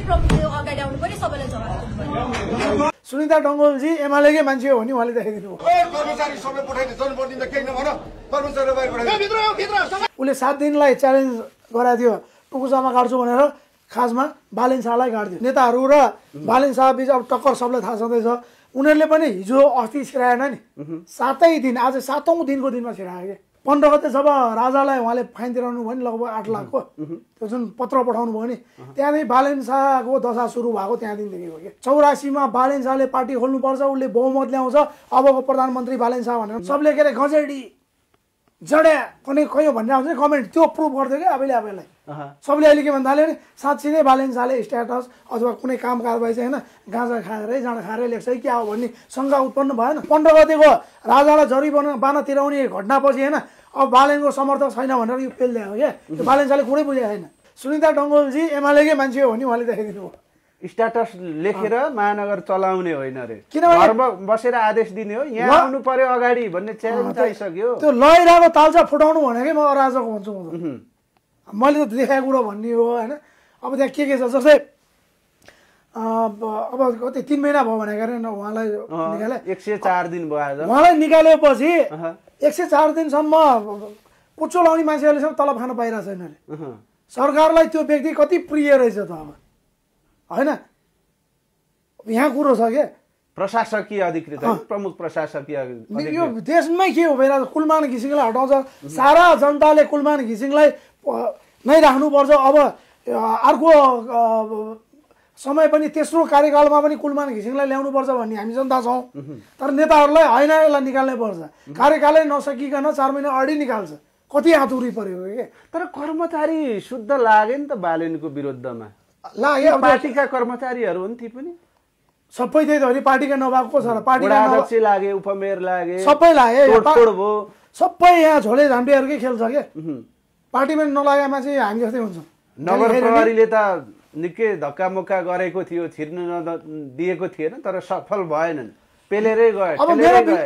प्रमुखले अगाडि आउनु पर्यो, सबैलाई जवाफ दिनु पर्यो। सुनिता डङ्गोलजी एमालेकै मान्छे हो भने उहाँले देखाइदिनु भयो। कर्मचारी सबै पठाइदिए जनप्रतिनिधि त केही नभन कर्मचारी बाहिर पठाइदिए। उसले 7 दिनलाई च्यालेन्ज गराएको थियो टुकुचामा काट्छु भनेर, खासमा बालेन शाहलाई काट्यो। नेताहरू र बालेन शाह बीच अब टक्कर सबलाई थाहा छँदैछ। उनीहरूले पनि हिजो अस्ति छिराएन नि, 7 दिन, आज 7औं दिनको दिनमा छिरायो कि। 15 गते जब राजालाई उहाँले फाइन तिराउनु भयो नि लगभग 8 लाखको, त्यो जुन पत्र पठाउनु भयो नि, त्यहाँदेखि बालेन शाहको दशा सुरु भएको त्यहाँ दिनदेखि हो कि। 84 मा बालेन शाहले पार्टी खोल्नुपर्छ, उसले बहुमत ल्याउँछ, अबको प्रधानमन्त्री बालेन शाह भनेर सबले के अरे गजेडी जड्या कुनै कयो भनेर आउँछ नि कमेन्ट, त्यो प्रुभ गर्थ्यो कि आफैलाई। सबले अहिले के भन्न थाल्यो भने साँच्ची नै बालेन शाहले स्ट्याटस अथवा कुनै काम कारबाही चाहिँ होइन गाँजा खाएरै जाँडा खाएरै लेख्छ कि क्या हो भन्ने शङ्का उत्पन्न भएन। 15 गतेको राजालाई जरिवाना तिराउने घटनापछि होइन अब बालेनको समर्थक छैन भनेर यो पेल्दै हो क्या। त्यो बालेन शाहले कुनै बुझेको छैन। सुनिता डङ्गोलजी एमालेकै मान्छे हो भने उहाँले देखाइदिनु भयो। स्ट्याटस लेखेर महानगर चलाउने होइन रे, घरमा बसेर आदेश दिने हो, यहाँ आउनु पर्यो अगाडि भन्ने च्यालेन्ज आइसक्यो। त्यो लैरहेको तालचा फुटाउनु भनेकै म अराजक भन्छु। मैले त देखाएको कुरो भन्ने हो होइन। अब त्यहाँ के छ जस्तै अब कति 3 महिना भयो भनेको अरे उहाँलाई निकाले, 104 दिन भयो। उहाँलाई निकालेपछि 104 दिनसम्म पुच्चो लाउने मान्छेहरूले तलब खान पाइरहेको छैन अरे। सरकारलाई त्यो व्यक्ति कति प्रिय रहेछ त अब होइन। यहाँ कुरो छ के प्रशासकीय अधिकृत प्रमुख प्रशासकीय यो देशमै के हो भइरहेको, कुलमान घिसिङलाई हटाउँछ। सारा जनताले कुलमान घिसिङलाई नै राख्नुपर्छ। अब अर्को समय पनि तेस्रो कार्यकालमा पनि कुलमान घिसिङलाई ल्याउनुपर्छ भन्ने हामी जनता छौँ। तर नेताहरूलाई होइन यसलाई निकाल्नै पर्छ, कार्यकालै नसकिकन 4 महिना अगाडि निकाल्छ। कति हातुरी पऱ्यो के। तर कर्मचारी शुद्ध लाग्यो नि त बालेनको विरुद्धमा, लाग्यो। पार्टीका कर्मचारीहरू हुन् ती पनि सबै त्यही त हो नि, पार्टीका नभएको छ र पार्टीका अध्यक्ष लागे, उपमेयर लागे, सबै लागे, भयो सबै यहाँ झोले झाम्पेहरूकै खेल छ के। पार्टीमा नलागेमा चाहिँ हामी जस्तै हुन्छ। नगर प्रहरीले त निकै धक्कामुक्का गरेको थियो, छिर्न दिएको थिएन, तर सफल भएनन्, पेलेरै गए। अब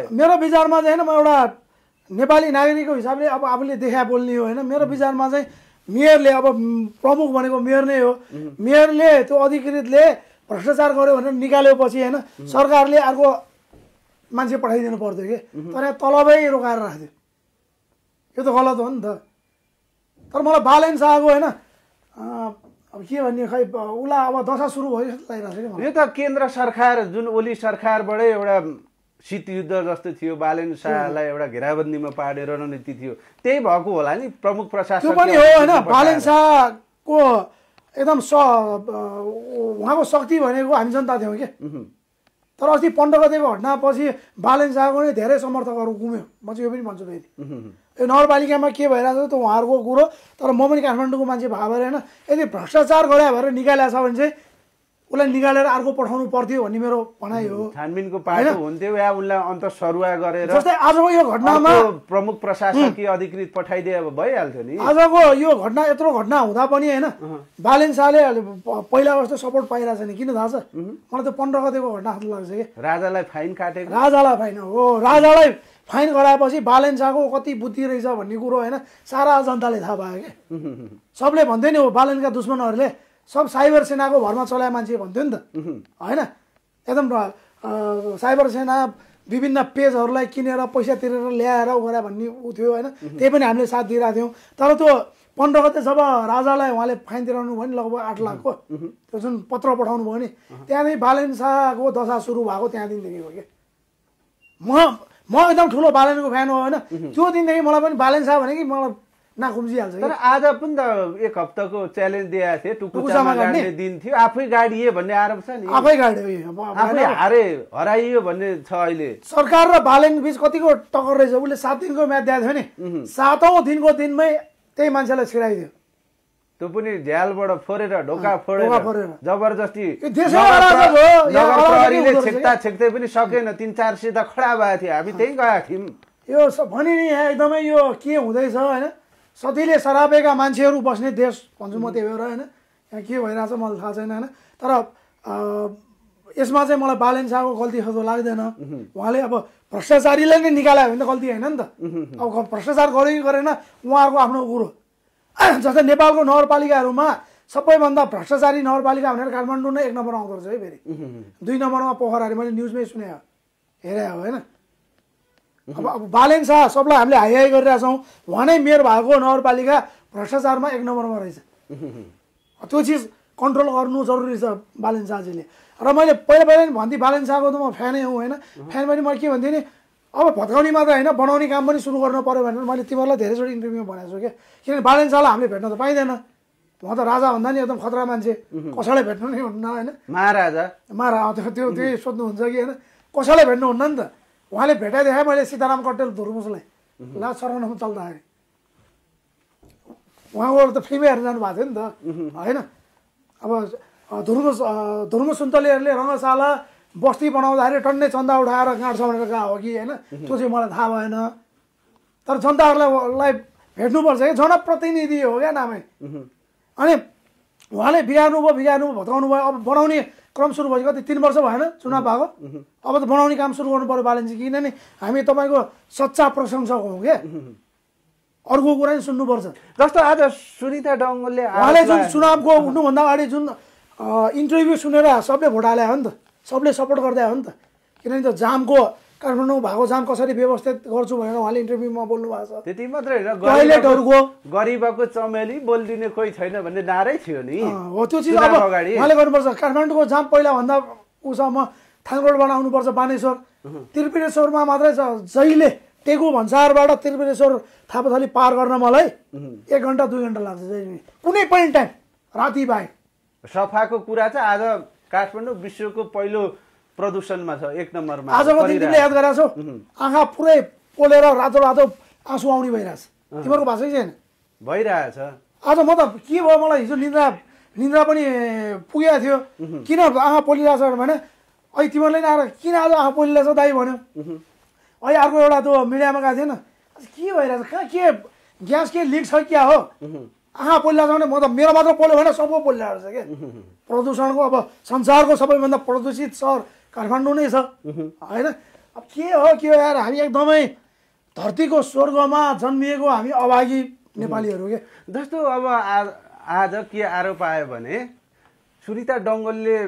मेरो विचारमा चाहिँ होइन, म एउटा नेपाली नागरिकको हिसाबले अब आफूले देखा बोल्ने हो होइन। मेरो विचारमा चाहिँ मेयरले, अब प्रमुख भनेको मेयर नै हो, मेयरले त्यो अधिकृतले भ्रष्टाचार गर्यो भनेर निकालेपछि होइन सरकारले अर्को मान्छे पठाइदिनु पर्थ्यो कि। तर यहाँ तलबै रोकाएर राख्थ्यो, यो त गलत हो नि त। तर मलाई बालेन शाहको होइन अब के भन्ने खै उसलाई अब दशा सुरु भयो जस्तो लागिरहेको छ। यो त केन्द्र सरकार जुन ओली सरकारबाटै एउटा शीत युद्ध जस्तो थियो, बालेन शाहलाई एउटा घेराबन्दीमा पार्ने रणनीति थियो, त्यही भएको होला नि। प्रमुख प्रशासक त्यो पनि हो होइन। बालेन शाहको एकदम उहाँको शक्ति भनेको हामी जनता थियौँ कि। तर अस्ति 15 गतेको घटनापछि बालेन शाहको नै धेरै समर्थकहरू गुम्यो। म चाहिँ यो पनि भन्छु फेरि, यो नगरपालिकामा के भइरहेको छ त उहाँहरूको कुरो। तर म पनि काठमाडौँको मान्छे भए भएर होइन, यदि भ्रष्टाचार गरे भएर निकालेको छ भने चाहिँ उसलाई निकालेर अर्को पठाउनु पर्थ्यो भन्ने मेरो भनाइ हो। छानबिनको पाटो हुन्थ्यो या उनलाई अन्तसरुवा गरेर जस्तै आजको यो घटनामा प्रमुख प्रशासकीय अधिकृत पठाइदिए अब भइहाल्थ्यो नि। आजको यो घटना यत्रो घटना हुँदा पनि होइन बालेन शाहले पहिला जस्तो सपोर्ट पाइरहेको छैन। किन थाहा छ? मलाई त 15 गतेको घटना जस्तो लाग्छ कि राजालाई फाइन काटेको। राजालाई फाइन हो, राजालाई फाइन गराएपछि बालेन शाहको कति बुद्धि रहेछ भन्ने कुरो होइन सारा जनताले थाहा पायो कि। सबले भन्थ्यो नि हो बालेनका दुश्मनहरूले सब साइबर सेनाको भरमा चलाए मान्छे भन्थ्यो नि त होइन। एकदम साइबर सेना विभिन्न पेजहरूलाई किनेर पैसा तिरेर ल्याएर उ गरे भन्ने उ थियो होइन। त्यही पनि हामीले साथ दिइरहेको थियौँ। तर त्यो 15 गते जब राजालाई उहाँले फाइन तिराउनु भयो नि लगभग 8 लाखको, त्यो जुन पत्र पठाउनु भयो नि, त्यहाँदेखि बालेन शाहको दशा सुरु भएको त्यहाँ दिनदेखि हो कि। म एकदम ठुलो बालेनको फ्यान हो होइन। त्यो दिनदेखि मलाई पनि बालेन शाह भने कि मलाई नाखुम्जिहाल्छ। तर आज पनि त 1 हप्ताको च्यालेन्ज दिएको थिए, टुकुचामा गाड्ने दिन थियो, आफै गाडिए भन्ने आरोप छ नि। आफै गाड्यो, आफै हराइयो भन्ने छ। अहिले सरकार र बालेन बीच कतिको टक्कर रहेछ। उसले 7 दिनको म्याच दिएको थियो नि, 7औं दिनको दिनमै त्यही मान्छेलाई छिराइदियो। त्यो पनि झ्यालबाट फोरेर ढोका फोरेर जबरजस्ती छेक्दै पनि सकेन। 3-4 त खडा भएको थियो, हामी त्यही गएका थियौँ। यो भनि नि यहाँ एकदमै यो के हुँदैछ होइन। सधैँले सरापेका मान्छेहरू बस्ने देश भन्छु म, त्यही भएर होइन। यहाँ के भइरहेछ मलाई थाहा छैन होइन। तर यसमा चाहिँ मलाई बालेन शाहको गल्ती जस्तो लाग्दैन। उहाँले अब भ्रष्टाचारीलाई नै निकाल्यो भने त गल्ती होइन नि त। अब भ्रष्टाचार गरे कि गरेन उहाँहरूको आफ्नो कुरो। जस्तै नेपालको नगरपालिकाहरूमा सबैभन्दा भ्रष्टाचारी नगरपालिका भनेर काठमाडौँ नै 1 नम्बरमा आउँदो रहेछ है फेरि 2 नम्बरमा पोखराले मैले न्युजमै सुने हेरे हो होइन अब बालेन शाह सबलाई हामीले हाई गरिरहेछौँ उहाँ नै मेयर भएको नगरपालिका भ्रष्टाचारमा 1 नम्बरमा रहेछ त्यो चिज कन्ट्रोल गर्नु जरुरी छ बालेन शाहजीले र मैले पहिला नि भन्थेँ बालेन शाहको त म फ्यानै हुँ होइन फ्यान पनि मैले के भन्थेँ नि अब भत्काउने मात्र होइन बनाउने काम पनि सुरु गर्नु पर्यो भनेर मैले तिमीहरूलाई धेरैचोटि इन्टरभ्यूमा भनेको छु क्या किनभने बालेन शाहलाई हामीले भेट्न त पाइँदैन उहाँ त राजा भन्दा नि एकदम खतरा मान्छे कसैलाई भेट्नु नै हुन्न होइन महाराजा त्यही सोध्नुहुन्छ कि होइन कसैलाई भेट्नुहुन्न नि त उहाँले भेटाइदिए मैले सीताराम कट्टेल धुर्मुसलाई ला शरणमा चल्दाखेरि उहाँको त फिल्मै हेर्न जानु भएको थियो नि त होइन अब धुर्मुस सुन्तलेहरूले रङ्गशाला बस्ती बनाउँदाखेरि टन्नै चन्दा उठाएर गाँड्छ भनेर गएको हो कि होइन त्यो चाहिँ मलाई थाहा भएन तर जनताहरूलाई भेट्नुपर्छ कि जनप्रतिनिधि हो क्या नामै अनि उहाँले बिगार्नु भत्काउनु भयो अब बनाउने क्रम सुरु भयो कति 3 वर्ष भएन चुनाव भएको अब त बनाउने काम सुरु गर्नु पर्यो बालेनजी किनभने हामी तपाईँको सच्चा प्रशंसक हौँ क्या अर्को कुरा नि सुन्नुपर्छ जस्तो आज सुनिता डङ्गोलले उहाँले जुन चुनावको उठ्नुभन्दा अगाडि जुन इन्टरभ्यू सुनेर सबले भोट हाले हो नि त सबले सपोर्ट गर्दै हो नि त किनभने त्यो जामको काठमाडौँ भएको जाम कसरी व्यवस्थित गर्छु भनेर उहाँले इन्टरभ्यूमा बोल्नु भएको छ त्यति मात्रै होइन टोयलेटहरूको गरिबको चमेली बोलिदिने कोही छैन भन्ने नारै थियो नि हो त्यो चिज अब उहाँले गर्नुपर्छ काठमाडौँको जाम पहिलाभन्दा उसमा थाङरोड बनाउनुपर्छ बानेश्वर त्रिपुरेश्वरमा मात्रै छ जहिले टेगु भन्सारबाट त्रिपुरेश्वर थापाथली पार गर्न मलाई 1 घन्टा 2 घन्टा लाग्छ कुनै पनि टाइम राति बाहेक सफाको कुरा चाहिँ आज काठमाडौँ विश्वको पहिलो प्रदूषणमा छ 1 नम्बरमा आजको दिन तिमीले याद गरेका छौ आँखा पुरै पोलेर रातो रातो आँसु आउने भइरहेछ तिमीहरूको भाषै छैन भइरहेछ आज म त के भयो मलाई हिजो निन्द्रा पनि पुगेको थियो किन आँखा पोलिरहेछ भने अहिले तिमीहरूले आएर किन आज आँखा पोलिरहेछ दाइ भन्यो अहिले अर्को एउटा त्यो मिडियामा गएको थिएन के भइरहेछ कहाँ के ग्यास के लिक छ क्या हो आँखा पोलिरहेछ भने म त मेरो मात्र पोल्यो भने सबको पोलिरहेको छ क्या प्रदूषणको अब संसारको सबैभन्दा प्रदूषित सहर काठमाडौँ नै छ होइन अब के हो यार हामी एकदमै धरतीको स्वर्गमा जन्मिएको हामी अभागी नेपालीहरू के जस्तो अब आज के आरोप आयो भने सुनिता डङ्गोलले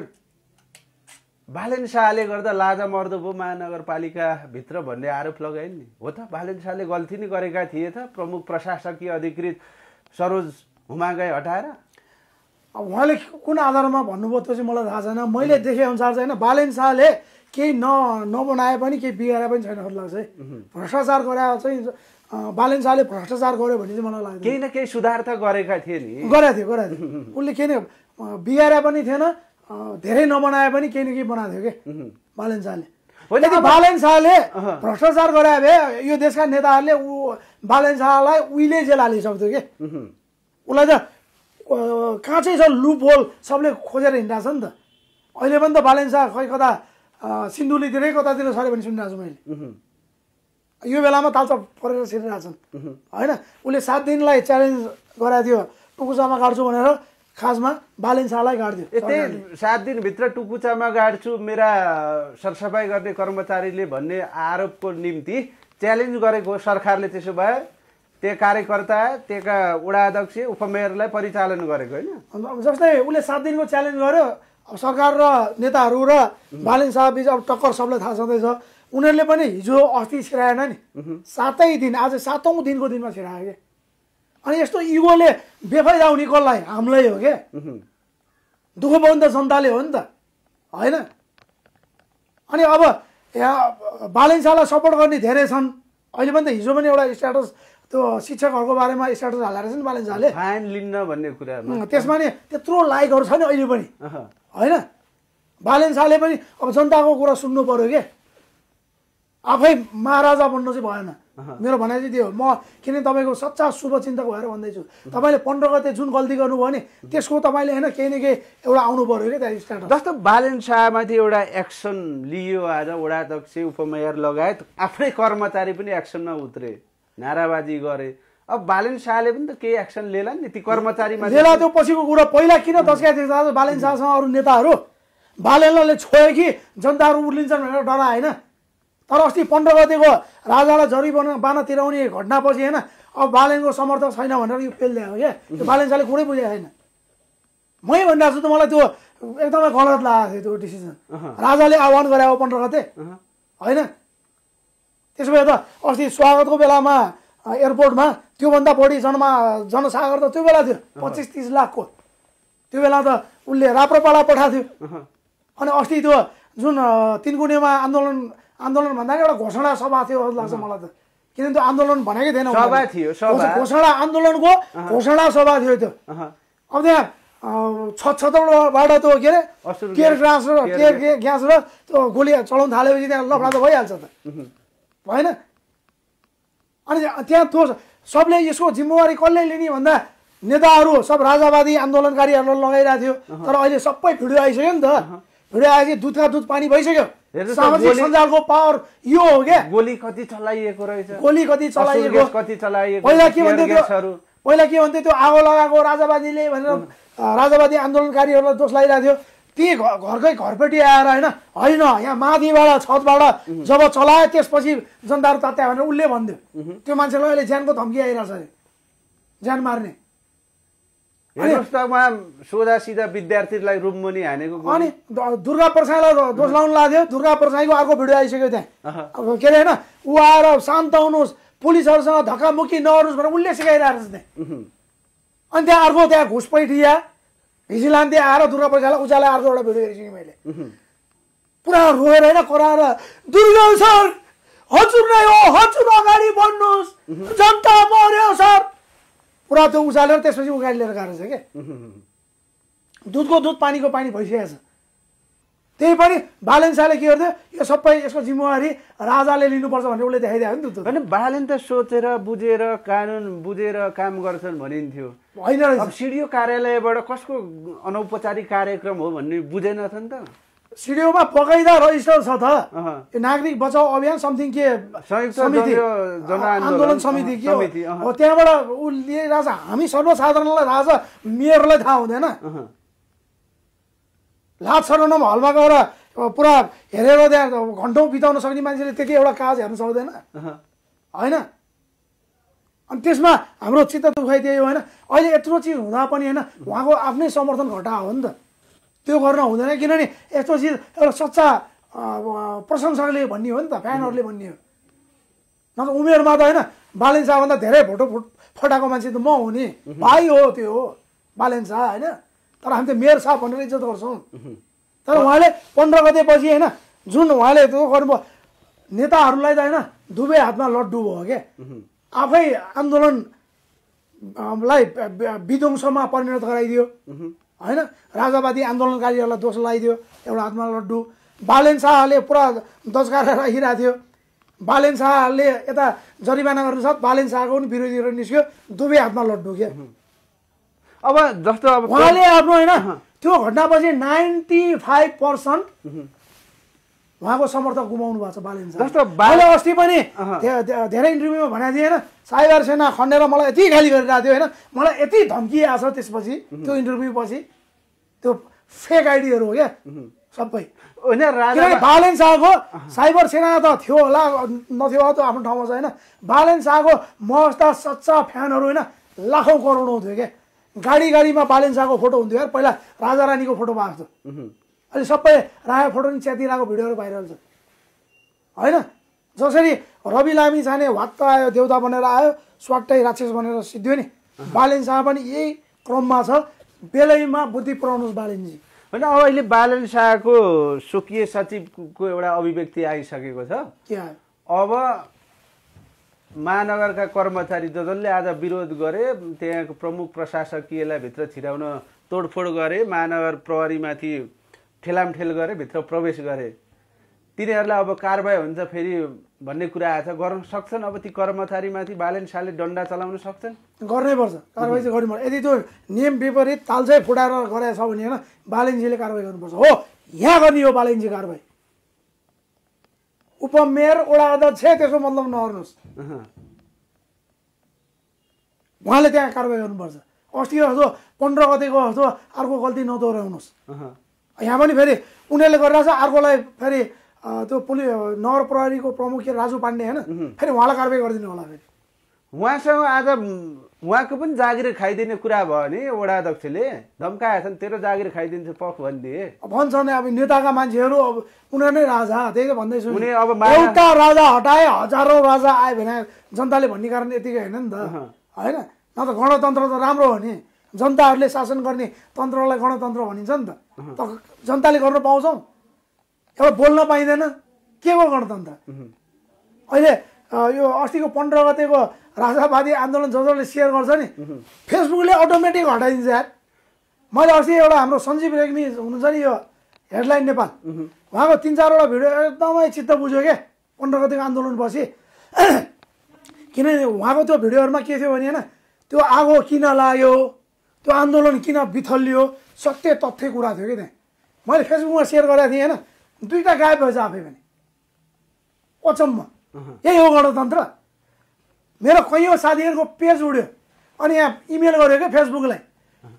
बालेन शाहले गर्दा लाजा मर्दो भयो महानगरपालिकाभित्र भन्ने आरोप लगाए नि हो त बालेन शाहले गल्ती नै गरेका थिए त प्रमुख प्रशासकीय अधिकृत सरोज हुमागाई हटाएर अब उहाँले कुन आधारमा भन्नुभयो त्यो चाहिँ मलाई थाहा छैन मैले देखे अनुसार चाहिँ होइन बालेन शाहले केही नबनाए पनि केही बिगारे पनि छैन जस्तो लाग्छ है भ्रष्टाचार गरे चाहिँ बालेन शाहले भ्रष्टाचार गर्यो भने चाहिँ मलाई लाग्छ केही न केही सुधार त गरेका थिए नि गरेको थियो उसले केही न बिगारे पनि थिएन धेरै नबनाए पनि केही न केही बनाएको थियो कि बालेन शाहले यदि बालेन शाहले भ्रष्टाचार गरे भए यो देशका नेताहरूले बालेन शाहलाई उहिले जेल हालिसक्थ्यो कि उसलाई त कहाँ चाहिँ छ लुप होल सबले खोजेर हिँडिरहेछ नि त अहिले पनि त बालेन शाह खै कता सिन्धुलीतिरै कतातिर सऱ्यो भने सुनिरहेको छु मैले यो बेलामा तालचा परेर छिरिरहेछन् होइन उसले 7 दिनलाई च्यालेन्ज गराएको थियो टुकुचामा गाड्छु भनेर खासमा बालेन शाहलाई गाड्दियो त्यही 7 दिनभित्र टुकुचामा गाड्छु मेरा सरसफाइ गर्ने कर्मचारीले भन्ने आरोपको निम्ति च्यालेन्ज गरेको सरकारले त्यसो भए त्यो कार्यकर्ता त्यका वडा अध्यक्ष उपमेयरलाई परिचालन गरेको होइन जस्तै उसले 7 दिनको च्यालेन्ज गर्यो सरकार र नेताहरू र बालेन शाह बीच अब टक्कर सबलाई थाहा छँदैछ उनीहरूले पनि हिजो अस्ति छिराएन नि 7 दिन आज 7औं दिनको दिनमा छिरायो के अनि यस्तो इगोले बेफाइदा हुने कसलाई हामीलाई हो के दुःख पाउनु त जनताले हो नि त होइन अनि अब यहाँ बालेन शाहलाई सपोर्ट गर्ने धेरै छन् अहिले पनि त हिजो पनि एउटा स्ट्याटस त्यो शिक्षकहरूको बारेमा स्ट्याटस हालेर छ नि बालेन शाहले फाइन लिन्न भन्ने कुरा त्यसमा नि त्यत्रो लाइकहरू छ नि अहिले पनि होइन बालेन शाहले पनि अब जनताको कुरा सुन्नु पर्यो के आफै महाराजा बन्नु चाहिँ भएन मेरो भनाइ चाहिँ त्यो म किन तपाईँको सच्चा शुभचिन्तक भएर भन्दैछु तपाईँले 15 गते जुन गल्ती गर्नुभयो नि त्यसको तपाईँले होइन केही न केही एउटा आउनु पर्यो कि त्यहाँ स्ट्याटस जस्तो बालेन शाहमाथि एउटा एक्सन लियो आज वडा अध्यक्ष उपमेयर लगायत आफ्नै कर्मचारी पनि एक्सनमा उत्रे नाराबाजी गरे अब बालेन शाहले पनि त केही एक्सन लिएला नि ती कर्मचारीमा लिएला त्यो पछिको कुरा पहिला किन तस्काएको थियो बालेन शाहसँग अरू नेताहरू बालेनले छोयो कि जनताहरू उर्लिन्छन् भनेर डरा होइन तर अस्ति 15 गतेको राजालाई जरिवाना तिराउने घटनापछि होइन अब बालेनको समर्थक छैन भनेर यो पेल ल्यायो क्या त्यो बालेन शाहले कुरै बुझेको छैन मै भनिरहेको छु त मलाई त्यो एकदमै गलत लागेको थियो त्यो डिसिजन राजाले आह्वान गरे 15 गते होइन त्यसो भए त अस्ति स्वागतको बेलामा एयरपोर्टमा त्योभन्दा बढी जनसागर त त्यो बेला थियो 25-30 लाखको त्यो बेला त उसले राप्रपाला पठाएको थियो अनि अस्ति त्यो जुन तिनकुनेमा आन्दोलन भन्दा एउटा घोषणा सभा थियो जस्तो लाग्छ मलाई त किनभने त्यो आन्दोलन भनेकै थिएन घोषणा आन्दोलनको घोषणा सभा थियो त्यो अब त्यहाँ छतबाट त्यो के अरे टियर ग्यास र त्यो गोली चलाउन थालेपछि त्यहाँ लफडा त भइहाल्छ त भएन अनि त्यहाँ त्यो सबले यसको जिम्मेवारी कसले लिने भन्दा नेताहरू सब राजावादी आन्दोलनकारीहरूलाई लगाइरहेको थियो तर अहिले सबै भिडियो आइसक्यो नि त भिडियो आएपछि दुधका दुध पानी भइसक्यो सामाजिक सञ्जालको पावर यो हो क्या गोली कति चलाइएको रहेछ पहिला के भन्थ्यो त्यो आगो लगाएको राजावादीले भनेर राजावादी आन्दोलनकारीहरूलाई दोष लगाइरहेको थियो ती घरकै घरपेटी आएर होइन यहाँ माथिबाट छतबाट जब चलायो त्यसपछि जनताहरू तात्या भनेर उसले भन्थ्यो त्यो मान्छेलाई अहिले ज्यानको धम्की आइरहेछ अरे ज्यान मार्ने सोझा सिधा विद्यार्थीलाई रुममुनि हानेको अनि दुर्गा प्रसाईलाई दोष लाउनु लाग्थ्यो दुर्गा प्रसाईको अर्को भिडियो आइसक्यो त्यहाँ के अरे होइन ऊ आएर शान्त हुनुहोस् पुलिसहरूसँग धक्कामुक्की नगर्नुहोस् भनेर उसले सिकाइरहेको छ त्यहाँ अनि त्यहाँ अर्को त्यहाँ घुसपैठिया भिजिलान्ती आएर दुर्गा प्रसाईलाई उचाले अर्को एउटा भिडियो हेरिसकेँ मैले पुरा रोएर होइन कराएर दुर्गा सर हजुर नै हो हजुर अगाडि बढ्नुहोस् जनता मर्यो सर पुरा त्यो उचालेर त्यसपछि उगाडी लिएर गएको छ क्या दुधको दुध पानीको पानी भइसकेको छ त्यही पनि बालेन शाहले के गर्थ्यो यो सबै यसको जिम्मेवारी राजाले लिनुपर्छ भनेर उसले देखाइदियो नि त होइन बालेन त सोचेर बुझेर कानुन बुझेर काम गर्छन् भनिन्थ्यो होइन अब सिडिओ कार्यालयबाट कसको अनौपचारिक कार्यक्रम हो भन्ने बुझेनथ नि त सिडिओमा बकाइदा रजिस्टर छ त यो नागरिक बचाउ अभियान समथिङ के समिति आन्दोलन समिति के हो त्यहाँबाट ऊ लिएर हामी सर्वसाधारणलाई राजा मेयरलाई थाहा हुँदैन लाज शरणम हलमा गएर पुरा हेरेर त्यहाँ घन्टौँ बिताउन सक्ने मान्छेले त्यति एउटा काज हेर्न सक्दैन होइन अनि त्यसमा हाम्रो चित्त दुखाइदियो होइन अहिले यत्रो चिज हुँदा पनि होइन उहाँको आफ्नै समर्थन घटा हो नि त त्यो गर्न हुँदैन किनभने यस्तो चिज एउटा सच्चा प्रशंसकले भन्ने हो नि त फ्यानहरूले भन्ने हो नत्र उमेरमा त होइन बालेन शाहभन्दा धेरै भोटो फटाएको मान्छे त म हो नि भाइ हो त्यो हो बालेन शाह होइन तर हामी त मेयर साहब भनेर इज्जत गर्छौँ तर उहाँले 15 गतेपछि होइन जुन उहाँले त्यो गर्नुभयो नेताहरूलाई त होइन दुवै हातमा लड्डु भयो क्या आफै आन्दोलनलाई विध्वंसमा परिणत गराइदियो होइन राजावादी आन्दोलनकारीहरूलाई दोष लगाइदियो एउटा हातमा लड्डु बालेन शाहले पुरा दचकाएर राखिरहेको थियो बालेन शाहले यता जरिवाना गर्नु साथ बालेन शाहको पनि विरोधीहरू निस्क्यो दुवै हातमा लड्डु क्या अब जस्तो अब उहाँले आफ्नो होइन त्यो घटनापछि 95% उहाँको समर्थक गुमाउनु भएको छ बालेन शाह जस्तो मैले अस्ति पनि धेरै इन्टरभ्यूमा भनेको थिएँ होइन साइबर सेना खनेर मलाई यति गाली गरिरहेको थियो होइन मलाई यति धम्की आएको छ त्यसपछि त्यो इन्टरभ्यू पछि त्यो फेक आइडीहरू हो क्या सबै बालेन शाहको साइबर सेना त थियो होला नथ्यो होला त्यो आफ्नो ठाउँमा छ होइन बालेन शाहको मस्ता सच्चा फ्यानहरू होइन लाखौँ करोडौँ थियो क्या गाडीमा बालेन शाहको फोटो हुन्थ्यो यार पहिला राजा रानीको फोटो भएको थियो अहिले सबै रायो फोटो नि च्यातिरहेको भिडियोहरू भाइरल छ होइन जसरी रवि लामी छाने वात्त आयो देउता बनेर आयो स्वाट्टै राक्षस बनेर सिद्धियो नि बालेन शाह पनि यही क्रममा छ बेलैमा बुद्धि पुऱ्याउनुहोस् बालेनजी होइन अब अहिले बालेन शाहको स्वकीय सचिवको एउटा अभिव्यक्ति आइसकेको छ के आयो अब महानगरका कर्मचारी जसले आज विरोध गरे त्यहाँको प्रमुख प्रशासकीयलाई भित्र छिराउन तोडफोड गरे महानगर प्रहरीमाथि ठेलामठेल गरे भित्र प्रवेश गरे तिनीहरूलाई अब कारबाही हुन्छ फेरि भन्ने कुरा आएछ गर्न सक्छन् अब ती कर्मचारीमाथि बालेन शाहले डन्डा चलाउन सक्छन् गर्नै पर्छ कारबाही चाहिँ गर्नुपर्छ यदि त्यो नियम विपरीत तालचै फुटाएर गरेछ भने होइन बालेनजीले कारबाही गर्नुपर्छ हो यहाँ गर्ने हो बालेनजी कारबाही उपमेयर वडा अध्यक्ष त्यसको मतलब नगर्नुहोस् उहाँले त्यहाँ कारबाही गर्नुपर्छ अस्ति जस्तो 15 गतेको जस्तो अर्को गल्ती नदोहोऱ्याउनुहोस् यहाँ पनि फेरि उनीहरूले गरिरहेछ अर्कोलाई फेरि त्यो पुलिस नगर प्रहरीको प्रमुख राजु पाण्डे होइन फेरि उहाँलाई कारबाही गरिदिनु होला फेरि उहाँसँग आज उहाँको पनि जागिर खाइदिने कुरा भयो नि वडा अध्यक्षले धम्काएछन् तेरो जागिर खाइदिन्छ पख भनिदिए भन्छ नि अब नेताका मान्छेहरू अब उनीहरू नै राजा त्यही त भन्दैछु उनी अब एउटा राजा हटाए हजारौं राजा आए भने जनताले भन्ने कारण यतिकै होइन नि त होइन न त गणतन्त्र त राम्रो हो नि जनताहरूले शासन गर्ने तन्त्रलाई गणतन्त्र भनिन्छ नि त जनताले गर्न पाउँछौ एउटा बोल्न पाइँदैन के हो गणतन्त्र अहिले यो अस्तिको 15 गतेको राजावादी आन्दोलन जसले सेयर गर्छ नि फेसबुकले अटोमेटिक हटाइदिन्छ यार मैले अस्ति एउटा हाम्रो सञ्जीव रेग्मी हुनुहुन्छ नि यो हेडलाइन नेपाल उहाँको 3-4 वटा भिडियो एकदमै चित्त बुझ्यो के 15 गतेको आन्दोलन पछि किनभने उहाँको त्यो भिडियोहरूमा के थियो भने होइन त्यो आगो किन लाग्यो त्यो आन्दोलन किन बिथलियो सत्य तथ्य कुरा थियो कि त्यहाँ मैले फेसबुकमा सेयर गरेको थिएँ होइन 2टा गायब भएछ आफै पनि अचम्म यही हो गणतन्त्र मेरो कैयौँ साथीहरूको पेज उड्यो अनि यहाँ इमेल गर्यो क्या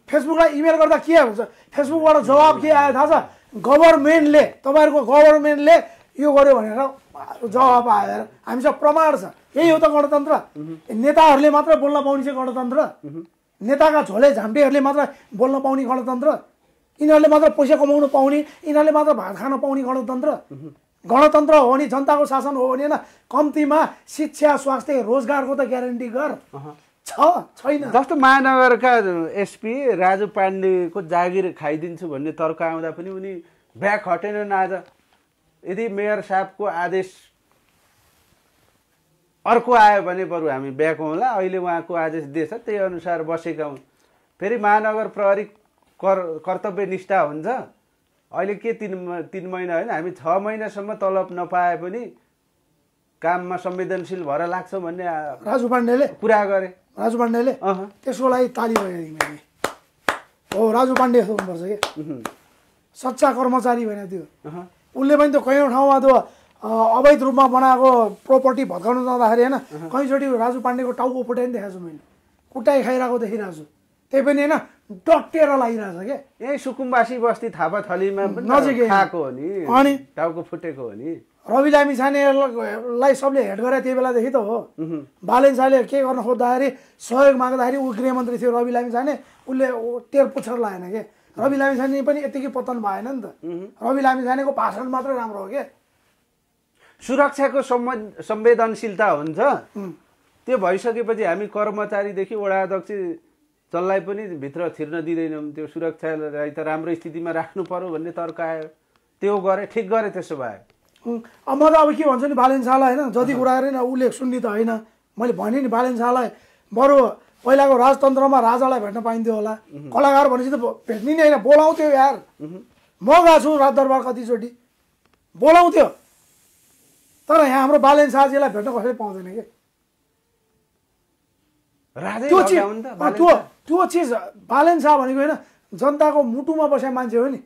फेसबुकलाई इमेल गर्दा के हुन्छ फेसबुकबाट जवाब के आयो थाहा छ गभर्मेन्टले तपाईँहरूको गभर्मेन्टले यो गर्यो भनेर जवाब आयो हामीसँग प्रमाण छ यही हो त गणतन्त्र नेताहरूले मात्र बोल्न पाउने चाहिँ गणतन्त्र नेताका झोले झाम्टेहरूले मात्र बोल्न पाउने गणतन्त्र यिनीहरूले मात्र पैसा कमाउनु पाउने यिनीहरूले मात्र भात खान पाउने गणतन्त्र हो नि जनताको शासन हो भने होइन कम्तीमा शिक्षा स्वास्थ्य रोजगारको त ग्यारेन्टी गर छैन जस्तो महानगरका एसपी राजु पाण्डेको जागिर खाइदिन्छु भन्ने तर्क आउँदा पनि उनी ब्याक हटेनन् आज यदि मेयर साहबको आदेश अर्को आयो भने बरु हामी ब्याक होला अहिले उहाँको आदेश दिएछ त्यही अनुसार बसेका हुन् फेरि महानगर प्रहरी कर्तव्य निष्ठा हुन्छ अहिले के 3 महिना होइन हामी 6 महिनासम्म तलब नपाए पनि काममा संवेदनशील भएर लाग्छ भन्ने राजु पाण्डेले कुरा गरे त्यसको लागि ताली बजाइदिनु हो राजु पाण्डे हुनुपर्छ कि सच्चा कर्मचारी भने त्यो उसले पनि त्यो कयौँ ठाउँमा त्यो अवैध रूपमा बनाएको प्रोपर्टी भत्काउनु जाँदाखेरि होइन कहीँचोटि राजु पाण्डेको टाउको फुटाइ पनि देखाएको छु मैले कुटाइ खाइरहेको देखिरहेको छु त्यही पनि होइन डटेर लागिरहेछ क्या यही सुकुम्बासी बस्ती थापाथलीमा नजिकै खाएको हो नि अनि टाउको फुटेको हो नि रवि लामिछानेलाई सबले हेड गरे त्यही बेलादेखि त हो बालेन शाहले के गर्न खोज्दाखेरि सहयोग माग्दाखेरि ऊ गृहमन्त्री थियो रवि लामिछाने उसले टेर पुच्छर लागेन के रवि लामिछाने पनि यतिकै पतन भएन नि त रवि लामिछानेको भाषण मात्रै राम्रो हो के सुरक्षाको संवेदनशीलता हुन्छ त्यो भइसकेपछि हामी कर्मचारीदेखि वडा अध्यक्ष जसलाई पनि भित्र छिर्न दिँदैनौँ त्यो सुरक्षालाई त राम्रो स्थितिमा राख्नु पर्यो भन्ने तर्क आयो त्यो गरे ठिक गरे त्यसो भए अब म त अब के भन्छु नि बालेन शाहलाई होइन जति कुरा गरेन उसले सुन्ने त होइन मैले भने नि बालेन शाहलाई बरु पहिलाको राजतन्त्रमा राजालाई भेट्न पाइन्थ्यो होला कलाकार भनेपछि त भेट्ने नि होइन बोलाउँथ्यो यार म गएको छु राजदरबार कतिचोटि बोलाउँथ्यो तर यहाँ हाम्रो बालेन शाहजीलाई भेट्न कसैले पाउँदैन कि त्यो चिज बालेन शाह भनेको होइन जनताको मुटुमा बसेको मान्छे हो नि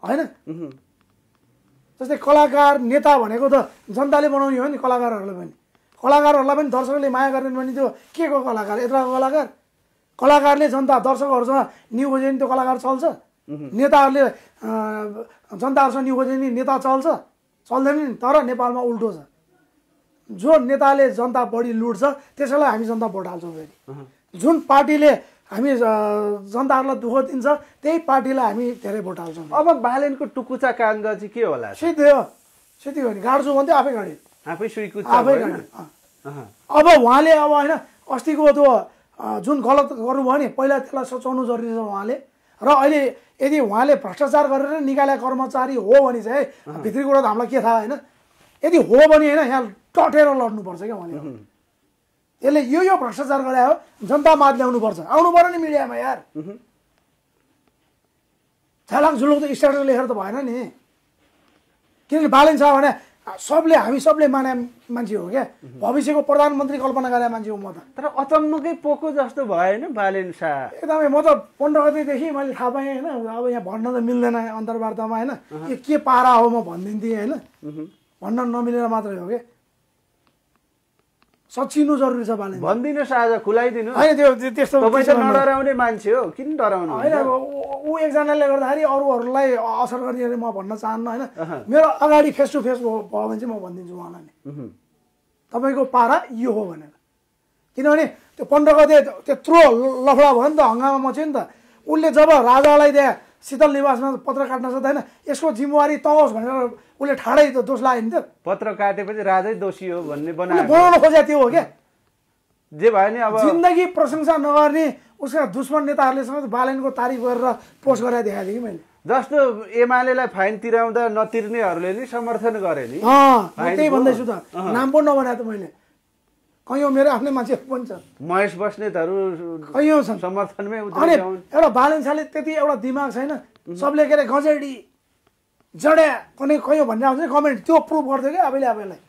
होइन जस्तै कलाकार नेता भनेको त जनताले बनाउने हो नि कलाकारहरूलाई पनि दर्शकले माया गर्ने भने त्यो के को कलाकार यत्रको कलाकारले जनता दर्शकहरूसँग न्यु खोजे नि त्यो कलाकार चल्छ नेताहरूले जनताहरूसँग न्यु खोजे नि नेता चल्दैन नि तर नेपालमा उल्टो छ जो नेताले जनता बढी लुट्छ त्यसैलाई हामी जनता भोट हाल्छौँ फेरि जुन पार्टीले हामी जनताहरूलाई दुःख दिन्छ त्यही पार्टीलाई हामी धेरै भोट हाल्छौँ अब बालेनको टुकुचा काण्ड चाहिँ के होला सिधै हो नि गाड्छु भन्थ्यो आफै गाडी आफै सुइकुच्चा आफै गाडी अब उहाँले अब होइन अस्तिको त्यो जुन गलत गर्नुभयो नि पहिला त्यसलाई सचाउनु जरुरी छ उहाँले र अहिले यदि उहाँले भ्रष्टाचार गरेर निकालेका कर्मचारी हो भने चाहिँ भित्री कुरा त हामीलाई के थाहा होइन यदि हो भने होइन यहाँ टटेर लड्नुपर्छ क्या उहाँले यसले यो भ्रष्टाचार गरे हो जनता माझ ल्याउनुपर्छ आउनु पर्यो नि मिडियामा यार छालाङ झुलुङ त स्ट्याटस लेखेर त भएन नि किनभने बालेन शाह भने हामी सबले माने मान्छे हो क्या भविष्यको प्रधानमन्त्री कल्पना गरे मान्छे हो म त तर अचम्मकै पोको जस्तो भएन बालेन शाह एकदमै म त 15 गतेदेखि मैले थाहा पाएँ होइन अब यहाँ भन्न त मिल्दैन अन्तर्वार्तामा होइन के पारा हो म भनिदिन्थेँ होइन भन्न नमिलेर मात्रै हो क्या सचिनु जरुरी छ बालेन भनिदिनुहोस् आज खुलाइदिनु होइन त्यो त्यस्तो नडराउने मान्छे हो किन डराउनु होइन ऊ एकजनाले गर्दाखेरि अरूहरूलाई असर गर्ने म भन्न चाहन्न होइन मेरो अगाडि फेस टु फेस भयो भने चाहिँ म भनिदिन्छु उहाँलाई नि तपाईँको पारा यो हो भनेर किनभने त्यो 15 गते त्यत्रो लफडा भयो नि त, हङ्गामा मच्यो नि त। उसले जब राजालाई त्यहाँ शीतल निवासमा पत्र काट्न सक्दैन, यसको जिम्मेवारी त होस् भनेर उसले ठाडै त दोष लाग्यो नि त। पत्र काटेपछि राजै दोषी हो भन्ने उसले बनाउन खोजेको त्यो हो क्या। जे भयो नि अब जिन्दगी प्रशंसा नगर्ने उसका दुश्मन नेताहरूले समेत बालेनको तारिफ गरेर पोस्ट गरेर देखाएको थिएँ कि मैले। जस्तो एमालेलाई फाइन तिराउँदा नतिर्नेहरूले नि समर्थन गरे नि। त्यही भन्दैछु त, नाम पनि नबनाए त मैले। कैयौँ मेरो आफ्नै मान्छेहरू पनि छ, महेश बस्नेतहरू कैयौँ छन् समर्थनमै अनि एउटा बालेन शाहले त्यति एउटा दिमाग छैन, सबले के अरे गजेडी जड्या कुनै कैयौँ भन्ने आउँछ नि कमेन्ट, त्यो प्रुभ गर्थ्यो क्या आफैले आफैलाई।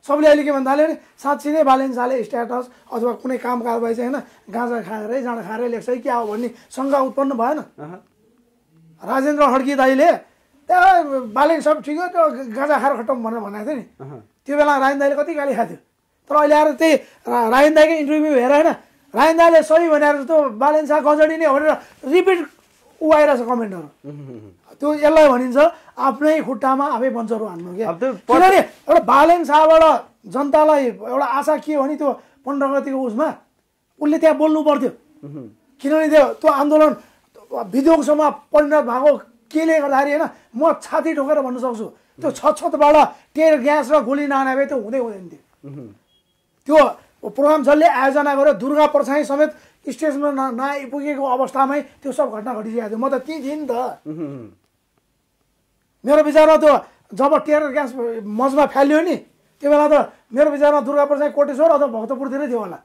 सबले अहिले के भन्दा नि साँच्ची नै बालेन शाहले स्ट्याटस अथवा कुनै काम कारबाही चाहिँ होइन गाँजा खाएरै जाँडा खाएरै लेख्छ कि क्या हो भन्ने शङ्का उत्पन्न भएन। राजेन्द्र खड्की दाईले त्यहाँ बालेन सब ठिक हो, त्यो गाँजा खाएर खटम भनेर भनेको थियो नि, त्यो बेला राजेन्द्र दाईले कति गाली खाएको थियो। तर अहिले आएर त्यही राजेन्द्र दाईको इन्टरभ्यू हेर होइन, राजेन्द्र दाईले सही भनेर जस्तो बालेन शाह गजडी नै भनेर रिपिट ऊ आइरहेछ कमेन्टहरू। त्यो यसलाई भनिन्छ आफ्नै खुट्टामा आफै बन्चरो हान्नु क्या। किनभने एउटा बालेन शाहबाट जनतालाई एउटा आशा के हो भने त्यो 15 गतिको उसमा उसले त्यहाँ बोल्नु पर्थ्यो, किनभने त्यो आन्दोलन विध्वंसमा परिणत भएको केले गर्दाखेरि होइन म छाती ठोकेर भन्न सक्छु त्यो छतबाट टेर ग्यास र गोली नआने भए त्यो हुँदै हुँदैन थियो। त्यो प्रोग्राम जसले आयोजना गर्यो दुर्गा परछाई समेत स्टेजमा नआइपुगेको अवस्थामै त्यो सब घटना घटिसकेको थियो। म त त्यहीँ थिएँ नि त। मेरो विचारमा त्यो जब टेर ग्यास मजमा फाल्यो नि त्यो बेला त मेरो विचारमा दुर्गा परछाई कोटेश्वर अथवा भक्तपुरतिरै थियो होला,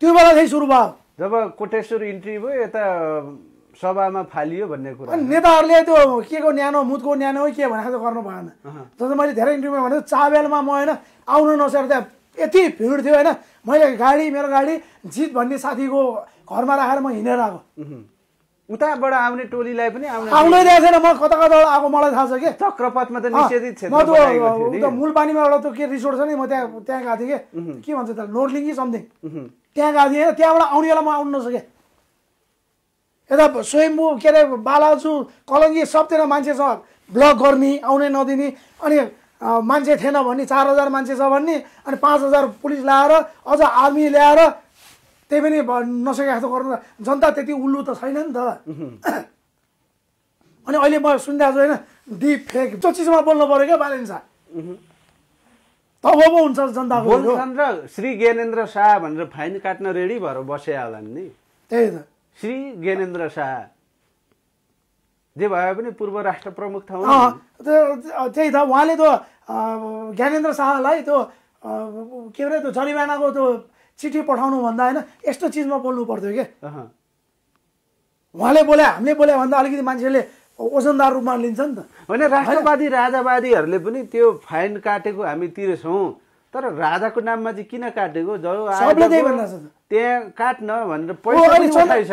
त्यो बेलादेखि सुरु भयो। जब कोटेश्वर इन्ट्री भयो यता सभामा फालियो भन्ने कुरा। अनि नेताहरूले त्यो के को न्यानो मुदको न्यानो हो के भनेर त गर्नु भएन। जस्तो मैले धेरै इन्टरभ्यूमा भनेको चाबेलमा म होइन आउनु नसकेर त्यहाँ यति भिड थियो होइन, मैले मेरो गाडी जित भन्ने साथीको घरमा राखेर म हिँडेर आएको। उताबाट आउने टोलीलाई पनि आउनै दिएको छैन, म कता कताबाट आएको मलाई थाहा छ कि। चक्रपथमा त निषेधित क्षेत्र म त मूलपानीमा एउटा त्यो के रिसोर्ट छ नि, म त्यहाँ गएको थिएँ कि के भन्छ त्यसलाई नोर्लिङ कि समथिङ, त्यहाँ गएको थिएँ। त्यहाँबाट आउने बेला म आउनु नसकेँ। यता स्वयम्भू के अरे बालाजु कलङ्गी सबतिर मान्छे छ, ब्लक गर्ने आउनै नदिने, अनि मान्छे थिएन भन्ने 4000 मान्छे छ भन्ने, अनि 5000 पुलिस ल्याएर अझ आर्मी ल्याएर त्यही पनि नसकेको जस्तो गर्नु। जनता त्यति उल्लु त छैन नि त। अनि अहिले म सुनिरहेको छु होइन डिप फेक त्यो चिजमा बोल्नु पऱ्यो क्या बालेन शाह, तब पो हुन्छ जनताको। बोल्छन् र श्री ज्ञानेन्द्र शाह भनेर फाइन काट्न रेडी भएर बसे होला नि। त्यही त श्री ज्ञानेन्द्र शाह जे भए पनि पूर्व राष्ट्र प्रमुख था। त्यही त उहाँले त्यो ज्ञानेन्द्र शाहलाई त्यो के अरे त्यो जरिवानाको त्यो चिठी पठाउनु भन्दा होइन यस्तो चिजमा बोल्नु पर्थ्यो क्या। उहाँले बोले हामीले बोले भन्दा अलिकति मान्छेले ओजनदार रूपमा लिन्छ नि त। होइन राष्ट्रवादी राजावादीहरूले पनि त्यो फाइन काटेको हामी तिर्छौँ, तर राजाको नाममा चाहिँ किन काटेको सबले त्यही भनिरहेको छ। त्यहाँ काट्न भनेर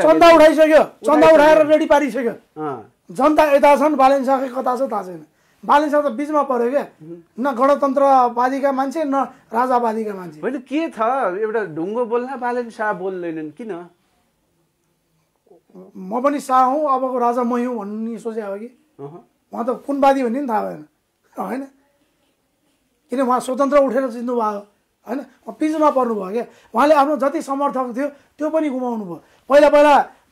चन्दा उठाइसक्यो, चन्दा उठाएर रेडी पारिसक्यो। जनता यता छन्, बालेन शाह कता छ थाहा छैन। बालेन शाह त बिचमा पर्यो क्या, न गणतन्त्रवादीका मान्छे न राजावादीका मान्छे। होइन के छ एउटा ढुङ्गो बोल्न बालेन शाह बोल्दैनन् किन? म पनि शाह हुँ अबको राजा मै हुँ भन्ने सोचेको हो कि उहाँ त कुन वादी भन्ने पनि थाहा भएन होइन, किन उहाँ स्वतन्त्र उठेर जित्नु भयो होइन, पिछमा पर्नु भयो क्या। उहाँले आफ्नो जति समर्थक थियो त्यो पनि गुमाउनु भयो। पहिला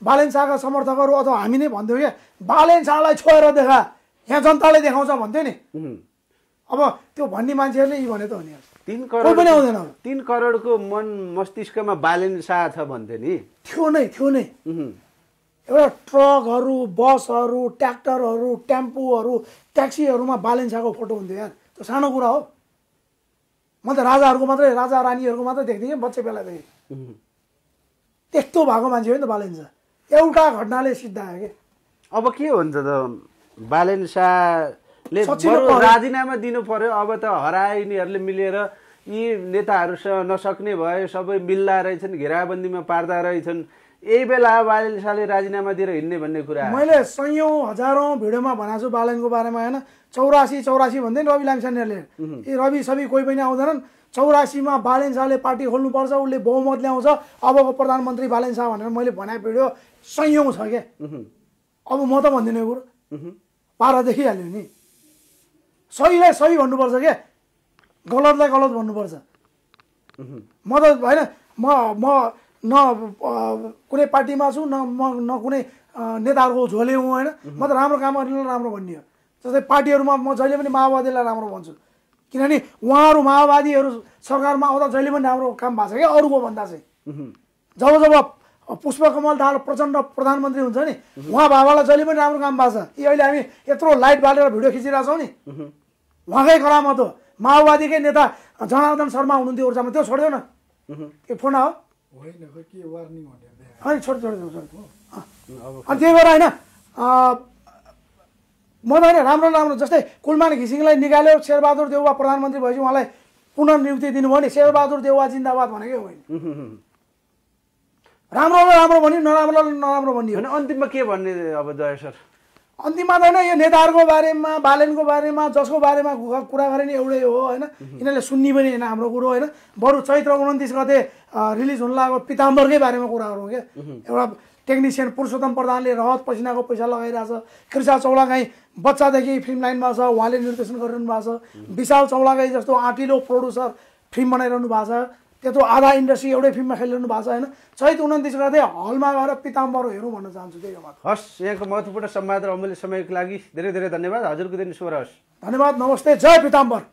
बालेन शाहका समर्थकहरू अथवा हामी नै भन्थ्यौँ क्या बालेन शाहलाई छोएर देखा, यहाँ जनताले देखाउँछ भन्थ्यो नि। अब त्यो भन्ने मान्छेहरूले यी भने त हो नि, 3 करोडको मन मस्तिष्कमा बालेन शाह छ भन्थ्यो नि। थियो नै एउटा ट्रकहरू बसहरू ट्र्याक्टरहरू टेम्पोहरू ट्याक्सीहरूमा बालेन शाहको फोटो हुन्थ्यो यार, त्यो सानो कुरा हो। म त राजाहरूको मात्रै राजा रानीहरूको मात्रै देख्थेँ कि बच्चे बेलादेखि। त्यस्तो भएको मान्छे हो नि त बालेन शाह, एउटा घटनाले सिद्धायो कि। अब के हुन्छ त बालेन शाहले राजीनामा दिनु पर्यो। अब त हराइनेहरूले मिलेर यी नेताहरूसँग नसक्ने भए सबै मिल्दा रहेछन्, घेराबन्दीमा पार्दा रहेछन्, यही बेला बालेन शाहले राजीनामा दिएर हिँड्ने भन्ने कुरा। मैले सयौँ हजारौँ भिडियोमा भनेको छु बालेनको बारेमा होइन, 84 भन्दै रवि लामिछानेहरूले यी रवि सबै कोही पनि आउँदैनन्। 84मा बालेन शाहले पार्टी खोल्नुपर्छ, उसले बहुमत ल्याउँछ, अबको प्रधानमन्त्री बालेन शाह भनेर मैले भने भिडियो सयौँ छ क्या। अब म त भन्दिनँ यो कुरो, पारा देखिहाल्यो नि। सहीलाई सही भन्नुपर्छ क्या, गलतलाई गलत भन्नुपर्छ। म त होइन म न कुनै पार्टीमा छु न कुनै नेताहरूको झोले हुँ होइन म त राम्रो काम गर्नेलाई राम्रो भन्ने हो जस्तै पार्टीहरूमा म जहिले पनि माओवादीलाई राम्रो भन्छु किनभने उहाँहरू माओवादीहरू सरकारमा आउँदा जहिले पनि राम्रो काम भएको छ क्या अरूको भन्दा चाहिँ जब पुष्पकमल दाहाल प्रचण्ड प्रधानमन्त्री हुन्छ नि उहाँ बाबालाई जहिले पनि राम्रो काम भएको छ यी अहिले हामी यत्रो लाइट बालेर भिडियो खिचिरहेको छौँ नि उहाँकै करामत हो माओवादीकै नेता जनार्दन शर्मा हुनुहुन्थ्यो ऊर्जामा त्यो छोडिदेऊ न त्यो फोन हो अनि छोड अनि त्यही भएर होइन म त होइन राम्रो जस्तै कुलमान घिसिङलाई निकाल्यो शेरबहादुर देउवा प्रधानमन्त्री भएपछि उहाँलाई पुनर्नियुक्ति दिनुभयो नि शेरबहादुर देउवा जिन्दाबाद भनेकै होइन राम्रो भन्यो नराम्रो भन्यो होइन अन्तिममा के भन्ने अब जय सर अन्तिममा त होइन यो नेताहरूको बारेमा बालेनको बारेमा जसको बारेमा कुरा गरे नि एउटै हो होइन यिनीहरूले सुन्ने पनि होइन हाम्रो कुरो होइन बरु चैत्र 29 गते रिलिज हुन लागेको पिताम्बरकै बारेमा कुरा गरौँ क्या एउटा टेक्निसियन पुरुषोत्तम प्रधानले रहत पसिनाको पैसा लगाइरहेछ कृषा चौलागाई बच्चादेखि फिल्म लाइनमा छ उहाँले निर्देशन गरिरहनु भएको छ विशाल चौलागाई जस्तो आँटिलो प्रोड्युसर फिल्म बनाइरहनु भएको छ त्यत्रो आधा इन्डस्ट्री एउटै फिल्ममा खेलिरहनु भएको छ होइन चैत 29 गते हलमा गएर पिताम्बर हेरौँ भन्न चाहन्छु त्यही हो हस् यहाँको महत्त्वपूर्ण संवाद र अमूल्य समयको लागि धेरै धेरै धन्यवाद हजुरको दिन शुभ रहोस् धन्यवाद नमस्ते जय पिताम्बर